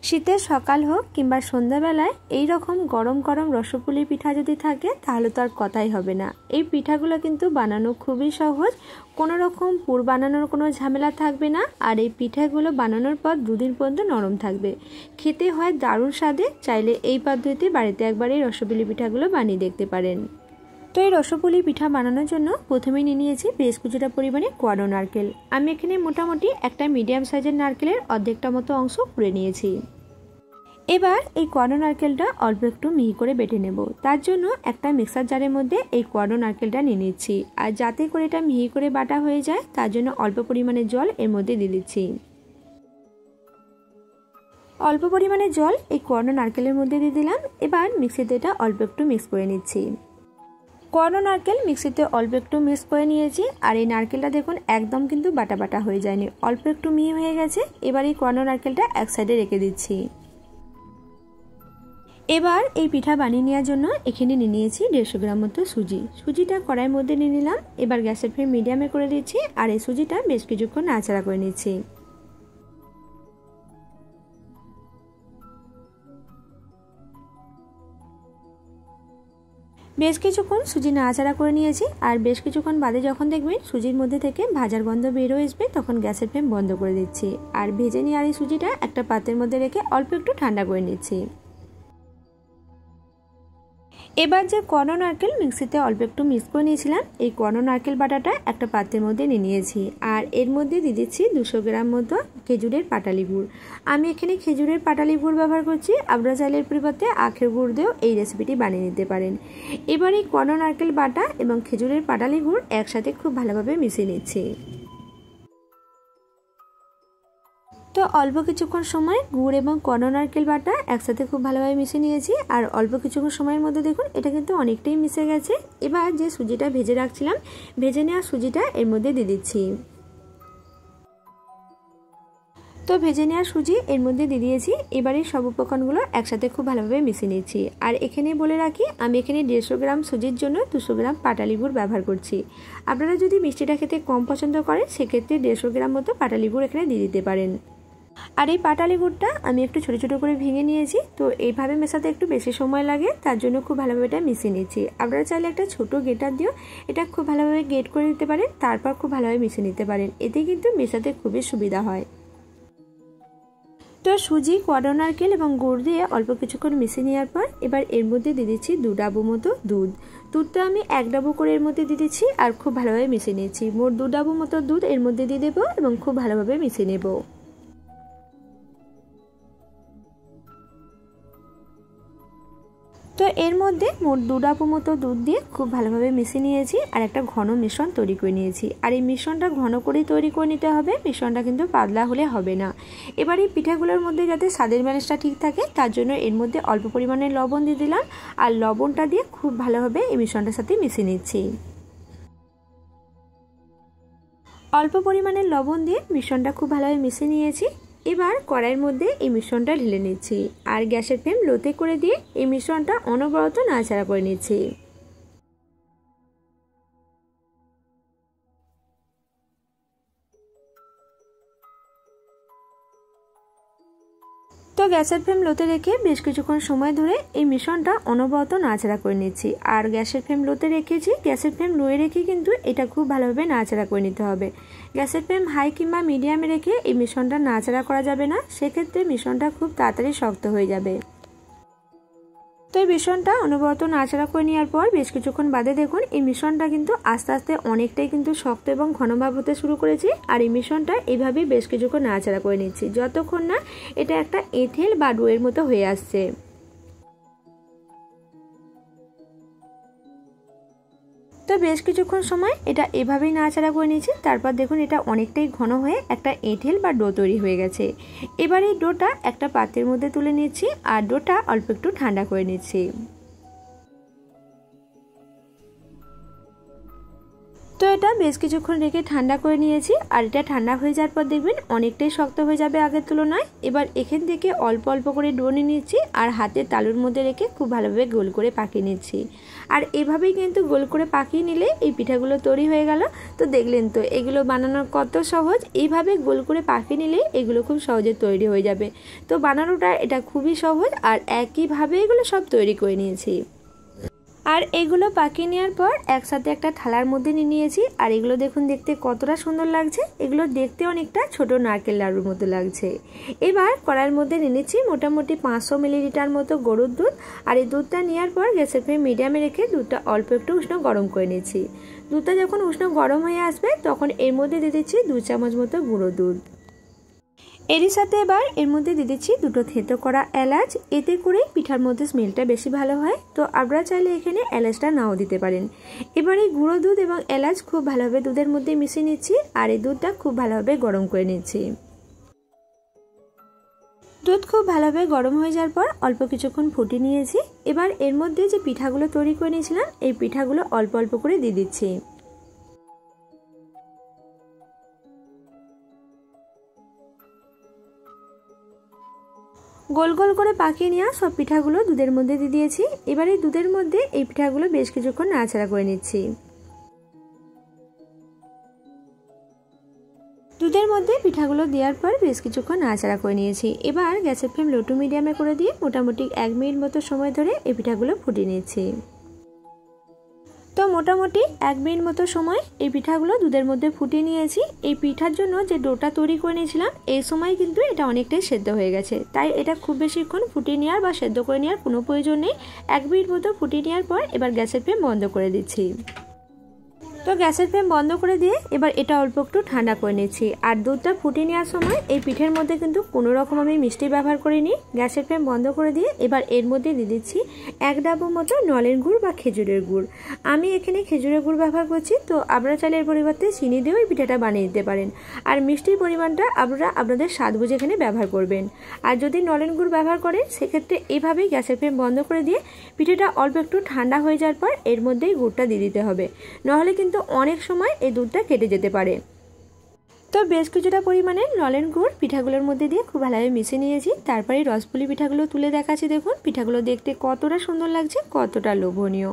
শীতের সকাল হোক কিংবা সন্ধ্যাবেলায় এই রকম গরম গরম রসপুলি পিঠা যদি থাকে তাহলে তো আর কথাই হবে না। এই পিঠাগুলো কিন্তু বানানো খুবই সহজ, কোনো রকম পুর বানানোর কোনো ঝামেলা থাকবে না। আর এই পিঠাগুলো বানানোর পর 2 দিন পর্যন্ত নরম থাকবে, খেতে হয় দারুণ স্বাদে। চাইলে এই পদ্ধতিতে বাড়িতে একবার এই রসপুলি পিঠাগুলো বানিয়ে দেখতে পারেন। তো এই রসপুলি পিঠা বানানোর জন্য প্রথমে নিয়ে নিয়েছি বেশ কিছুটা পরিমাণে কোয়ানো নারকেল। আমি এখানে মোটামুটি একটা মিডিয়াম সাইজের নারকেলের অর্ধেকটা মতো অংশ পুড়ে নিয়েছি। এবার এই কোয়ানো নারকেলটা অল্প একটু মিহি করে বেটে নেব। তার জন্য একটা মিক্সার জারের মধ্যে এই কোয়ানো নারকেলটা নিয়ে নিচ্ছি। আর যাতে করে এটা মিহি করে বাটা হয়ে যায় তার জন্য অল্প পরিমাণে জল এর মধ্যে দিয়ে দিচ্ছি। অল্প পরিমাণে জল এই কোয়ানো নারকেলের মধ্যে দিয়ে দিলাম। এবার মিক্সিতে এটা অল্প একটু মিক্স করে নিচ্ছি। কোয়ানো নারকেল মিক্সিতে অল্প একটু মিক্স করে নিয়েছি। আর এই নারকেলটা দেখুন একদম কিন্তু বাটা বাটা হয়ে যায়নি, অল্প একটু মিহি হয়ে গেছে। এবার এই কোয়ানো নারকেলটা এক সাইডে রেখে দিচ্ছি। এবার এই পিঠা বানিয়ে নেওয়ার জন্য এখানে নিয়ে নিয়েছি 150 গ্রাম মতো সুজি। সুজিটা কড়াইয়ের মধ্যে নিয়ে নিলাম। এবার গ্যাসের ফ্লেম মিডিয়ামে করে দিচ্ছি আর এই সুজিটা বেশ কিছুক্ষণ নাড়াচাড়া করে নিচ্ছি। বেশ কিছুক্ষণ সুজি নাড়াচাড়া করে নিয়েছি। আর বেশ কিছুক্ষণ বাদে যখন দেখবেন সুজির মধ্যে থেকে ভাজার গন্ধ বের হয়ে আসবে তখন গ্যাসের ফ্লেম বন্ধ করে দিচ্ছি। আর ভেজে নিয়ে আর এই সুজিটা একটা পাত্রের মধ্যে রেখে অল্প একটু ঠান্ডা করে নিচ্ছি। এবার যে কোয়ানো নারকেল মিক্সিতে অল্প একটু মিক্স করে নিয়েছিলাম এই কোয়ানো নারকেল বাটাটা একটা পাত্রের মধ্যে নিয়ে নিয়েছি। আর এর মধ্যে দিয়ে দিচ্ছি 200 গ্রাম মতো খেজুরের পাটালি গুড়। আমি এখানে খেজুরের পাটালি গুড় ব্যবহার করছি, আপনারা চাইলে এর পরিবর্তে আখের গুড় দিয়েও এই রেসিপিটি বানিয়ে নিতে পারেন। এবার এই কোয়ানো নারকেল বাটা এবং খেজুরের পাটালি গুড় একসাথে খুব ভালোভাবে মিশিয়ে নিচ্ছি। তো অল্প কিছুক্ষণ সময় গুড় এবং কোয়ানো নারকেল বাটা একসাথে খুব ভালোভাবে মিশিয়ে নিয়েছি। আর অল্প কিছুক্ষণ সময়ের মধ্যে দেখুন এটা কিন্তু অনেকটাই মিশে গেছে। এবার যে সুজিটা ভেজে রাখছিলাম, ভেজে নেওয়া সুজিটা এর মধ্যে দিয়ে দিচ্ছি। তো ভেজে নেওয়া সুজি এর মধ্যে দিয়ে দিয়েছি। এবারে সব উপকরণগুলো একসাথে খুব ভালোভাবে মিশিয়ে নিচ্ছি। আর এখানে বলে রাখি আমি এখানে 150 গ্রাম সুজির জন্য 200 গ্রাম পাটালি গুড় ব্যবহার করছি। আপনারা যদি মিষ্টিটা খেতে কম পছন্দ করেন সেক্ষেত্রে 150 গ্রাম মতো পাটালি গুড় এখানে দিয়ে দিতে পারেন। আর এই পাটালি গুড়টা আমি একটু ছোট ছোট করে ভেঙে নিয়েছি। তো এইভাবে মেশাতে একটু বেশি সময় লাগে, তার জন্য খুব ভালোভাবে এটা মিশিয়ে নিচ্ছি। আপনারা চাইলে একটা ছোট গেটার দিয়েও এটা খুব ভালোভাবে গেট করে নিতে পারেন, তারপর খুব ভালোভাবে মিশিয়ে নিতে পারেন। এতে কিন্তু মেশাতে খুবই সুবিধা হয়। তো সুজি, কোয়ানো নারকেল এবং গুড় দিয়ে অল্প কিছুক্ষণ মিশিয়ে নেওয়ার পর এবার এর মধ্যে দিয়ে দিচ্ছি 2 ডাবু মতো দুধ। দুধটা আমি 1 ডাবু করে এর মধ্যে দিয়ে দিচ্ছি আর খুব ভালোভাবে মিশিয়ে নিচ্ছি। মোট 2 ডাবু মতো দুধ এর মধ্যে দিয়ে দেবো এবং খুব ভালোভাবে মিশিয়ে নেব। তো এর মধ্যে মোট 2 ডাবু মতো দুধ দিয়ে খুব ভালোভাবে মিশিয়ে নিয়েছি আর একটা ঘন মিশ্রণ তৈরি করে নিয়েছি। আর এই মিশ্রণটা ঘন করেই তৈরি করে নিতে হবে, মিশ্রণটা কিন্তু পাতলা হলে হবে না। এবার এই পিঠাগুলোর মধ্যে যাতে স্বাদের ব্যালেন্সটা ঠিক থাকে তার জন্য এর মধ্যে অল্প পরিমাণে লবণ দিয়ে দিলাম। আর লবণটা দিয়ে খুব ভালোভাবে এই মিশ্রণটার সাথে মিশিয়ে নিচ্ছি। অল্প পরিমাণে লবণ দিয়ে মিশ্রণটা খুব ভালোভাবে মিশিয়ে নিয়েছি। এবার কড়াইয়ের মধ্যে এই মিশ্রণটা ঢেলে নিচ্ছি আর গ্যাসের ফ্লেম লোতে করে দিয়ে এই মিশ্রণটা অনবরত নাড়াচাড়া করে নিচ্ছি। তো গ্যাসের ফ্লেম লোতে রেখে বেশ কিছুক্ষণ সময় ধরে এই মিশ্রণটা অনবরত নাড়াচাড়া করে নিচ্ছি। আর গ্যাসের ফ্লেম লোতে রেখেছি, গ্যাসের ফ্লেম লোয়ে রেখে কিন্তু এটা খুব ভালোভাবে নাড়াচাড়া করে নিতে হবে। গ্যাসের ফ্লেম হাই কিংবা মিডিয়ামে রেখে এই মিশ্রণটা নাড়াচাড়া করা যাবে না, সেক্ষেত্রে মিশ্রণটা খুব তাড়াতাড়ি শক্ত হয়ে যাবে। তো এই মিশ্রণটা অনবরত নাড়াচাড়া করে নেওয়ার পর বেশ কিছুক্ষণ বাদে দেখুন এই মিশ্রণটা কিন্তু আস্তে আস্তে অনেকটাই কিন্তু শক্ত এবং ঘনভাব হতে শুরু করেছে। আর এই মিশ্রণটা এইভাবেই বেশ কিছুক্ষণ নাড়াচাড়া করে নিচ্ছি যতক্ষণ না এটা একটা এঁথেল বা ডোয়ের মতো হয়ে আসছে। তো বেশ কিছুক্ষণ সময় এটা এভাবেই নাড়াচাড়া করে নিয়েছি। তারপর দেখুন এটা অনেকটাই ঘন হয়ে একটা এঁঠেল বা ডো তৈরি হয়ে গেছে। এবার এই ডোটা একটা পাত্রের মধ্যে তুলে নিচ্ছি আর ডোটা অল্প একটু ঠান্ডা করে নিচ্ছি। তো এটা বেশ কিছুক্ষণ রেখে ঠান্ডা করে নিয়েছি। আর এটা ঠান্ডা হয়ে যাওয়ার পর দেখবেন অনেকটাই শক্ত হয়ে যাবে আগের তুলনায়। এবার এখান থেকে অল্প অল্প করে ডো নিয়ে নিচ্ছি আর হাতের তালুর মধ্যে রেখে খুব ভালোভাবে গোল করে পাকিয়ে নিচ্ছি। আর এভাবেই কিন্তু গোল করে পাকিয়ে নিলে এই পিঠাগুলো তৈরি হয়ে গেল। তো দেখলেন তো এগুলো বানানো কত সহজ। এইভাবে গোল করে পাকিয়ে নিলে এগুলো খুব সহজে তৈরি হয়ে যাবে। তো বানানোটা এটা খুবই সহজ আর একইভাবে এগুলো সব তৈরি করে নিয়েছি। আর এগুলো পাকিয়ে নেওয়ার পর একসাথে একটা থালার মধ্যে নিয়ে নিয়েছি। আর এগুলো দেখুন দেখতে কতটা সুন্দর লাগছে। এগুলো দেখতে অনেকটা ছোট নারকেল লাড়ুর মতো লাগছে। এবার কড়াইয়ের মধ্যে নিয়ে নিচ্ছি মোটামুটি 500 মিলিলিটার মতো গরুর দুধ। আর এই দুধটা নেওয়ার পর গ্যাসের ফ্লেম মিডিয়ামে রেখে দুধটা অল্প একটু উষ্ণ গরম করে নিচ্ছি। দুধটা যখন উষ্ণ গরম হয়ে আসবে তখন এর মধ্যে দিয়ে দিচ্ছি 2 চামচ মতো গুঁড়ো দুধ। এরই সাথে এবার এর মধ্যে দিয়ে দিচ্ছি 2টো থেঁতো করা এলাচ। এতে করে পিঠার মধ্যে স্মেলটা বেশি ভালো হয়। তো আপনারা চাইলে এখানে এলাচটা নাও দিতে পারেন। এবার এই গুঁড়ো দুধ এবং এলাচ খুব ভালোভাবে দুধের মধ্যে মিশিয়ে নিচ্ছি আর এই দুধটা খুব ভালোভাবে গরম করে নিচ্ছি। দুধ খুব ভালোভাবে গরম হয়ে যাওয়ার পর অল্প কিছুক্ষণ ফুটিয়ে নিয়েছি। এবার এর মধ্যে যে পিঠাগুলো তৈরি করে নিয়েছিলাম এই পিঠাগুলো অল্প অল্প করে দিয়ে দিচ্ছি। গোল গোল করে পাকিয়ে নেওয়া সব পিঠাগুলো দুধের মধ্যে দিয়ে দিয়েছি। এবার এই দুধের মধ্যে এই পিঠাগুলো বেশ কিছুক্ষণ নাড়াচাড়া করে নিচ্ছি। দুধের মধ্যে পিঠাগুলো দেওয়ার পর বেশ কিছুক্ষণ নাড়াচাড়া করে নিয়েছি। এবার গ্যাসের ফ্লেম লো টু মিডিয়ামে করে দিয়ে মোটামুটি 1 মিনিট মতো সময় ধরে এই পিঠাগুলো ফুটিয়ে নিচ্ছি। তো মোটামুটি 1 মিনিট মতো সময় এই পিঠাগুলো দুধের মধ্যে ফুটিয়ে নিয়েছি। এই পিঠার জন্য যে ডোটা তৈরি করে নিয়েছিলাম এই সময় কিন্তু এটা অনেকটাই সেদ্ধ হয়ে গেছে। তাই এটা খুব বেশিক্ষণ ফুটিয়ে নেওয়ার বা সেদ্ধ করে নেওয়ার কোনো প্রয়োজন নেই। 1 মিনিট মতো ফুটিয়ে নেওয়ার পর এবার গ্যাসের ফ্লেম বন্ধ করে দিচ্ছি। তো গ্যাসের ফ্লেম বন্ধ করে দিয়ে এবার এটা অল্প একটু ঠান্ডা করে নিচ্ছি। আর দুধটা ফুটিয়ে নেওয়ার সময় এই পিঠের মধ্যে কিন্তু কোনো রকম আমি মিষ্টি ব্যবহার করিনি। গ্যাসের ফ্লেম বন্ধ করে দিয়ে এবার এর মধ্যে দিয়ে দিচ্ছি 1 ডাবু মতো নলেন গুড় বা খেজুরের গুড়। আমি এখানে খেজুরের গুড় ব্যবহার করছি। তো আপনারা চাইলে এর পরিবর্তে চিনি দিয়েও এই পিঠাটা বানিয়ে দিতে পারেন। আর মিষ্টির পরিমাণটা আপনারা আপনাদের স্বাদ বুঝে এখানে ব্যবহার করবেন। আর যদি নলেন গুড় ব্যবহার করেন সেক্ষেত্রে এইভাবেই গ্যাসের ফ্লেম বন্ধ করে দিয়ে পিঠাটা অল্প একটু ঠান্ডা হয়ে যাওয়ার পর এর মধ্যেই গুড়টা দিয়ে দিতে হবে। নাহলে কিন্তু অনেক সময় এই দুধটা কেটে যেতে পারে। তো বেশ কিছুটা পরিমাণে নলেন গুড় পিঠাগুলোর মধ্যে দিয়ে খুব ভালোভাবে মিশিয়ে নিয়েছি। তারপরে রসপুলি পিঠাগুলো তুলে দেখাচ্ছি। দেখুন পিঠাগুলো দেখতে কতটা সুন্দর লাগছে, কতটা লোভনীয়।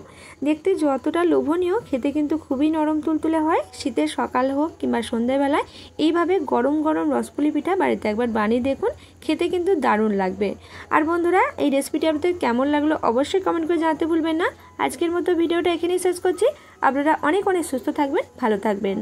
দেখতে যতটা লোভনীয় খেতে কিন্তু খুবই নরম তুলতুলে হয়। শীতের সকাল হোক কিংবা সন্ধ্যাবেলায় এইভাবে গরম গরম রসপুলি পিঠা বাড়িতে একবার বানিয়ে দেখুন, খেতে কিন্তু দারুণ লাগবে। আর বন্ধুরা এই রেসিপিটি আপনাদের কেমন লাগলো অবশ্যই কমেন্ট করে জানাতে ভুলবেন না। আজকের মতো ভিডিওটা এখানেই শেষ করছি। আপনারা অনেক অনেক সুস্থ থাকবেন, ভালো থাকবেন।